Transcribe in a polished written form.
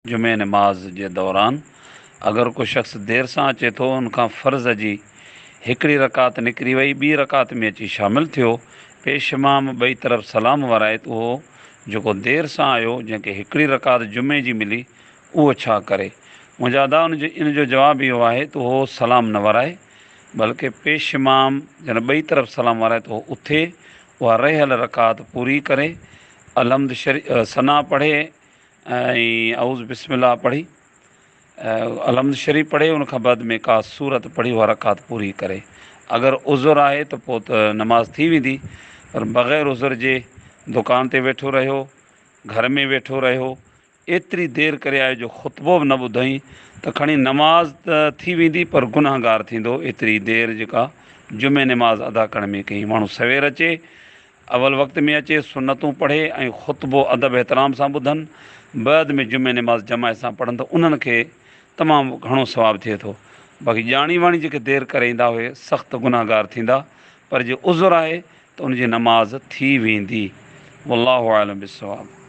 जुमे नमाज के दौरान अगर कोई शख्स देर से अचे तो उनका फ़र्ज़ जी हिकिड़ी रकात निकिरी वई, ॿी रकात में अची शामिल थियो, पेश इमाम ॿई तरफ़ सलाम वराए तो उहो जेको देर सां आयो जंहिंखे हिकिड़ी रकात जुमे जी मिली उहो छा करे? मुंहिंजा अदा इन जो जवाबु इहो आहे त उहो सलाम न वराए, बल्कि पेश इमाम जन ॿई तरफ़ सलाम वराए तो उथे उहा रहियल रकात पूरी करे अलहम्द सना पढ़े ऐं औज़ बिस्मिल्लाह पढ़ी अलहम्द शरीफ़ पढ़े, उन खां बाद में का सूरत पढ़ी उहा रकात पूरी करे। अगर उज़ुर आहे त पोइ त नमाज़ थी वेंदी, पर बग़ैर उज़ुर जे दुकान ते वेठो रहियो, घर में वेठो रहियो, एतिरी देरि करे आयो जो ख़ुतबो बि न ॿुधई त खणी नमाज़ त थी वेंदी पर गुनाहगार थींदो। एतिरी देरि जेका जुमे नमाज़ अदा करण में कई माण्हू सवेर अचे, अवल वक़्त में अचे, सुनतूं पढ़े ऐं ख़ुतबो अदब एतिराम सां ॿुधनि, बाद में जुमे नमाज़ जमायत सां पढ़नि त उन्हनि खे तमामु घणो सवाबु थिए थो। बाक़ी ॼाणी वाणी जेके देरि करे ईंदा उहे सख़्तु गुनाहगार थींदा, पर जे उज़ुर आहे त उनजी नमाज़ थी वेंदी। वल्लाहु आलम बिस्सवाब।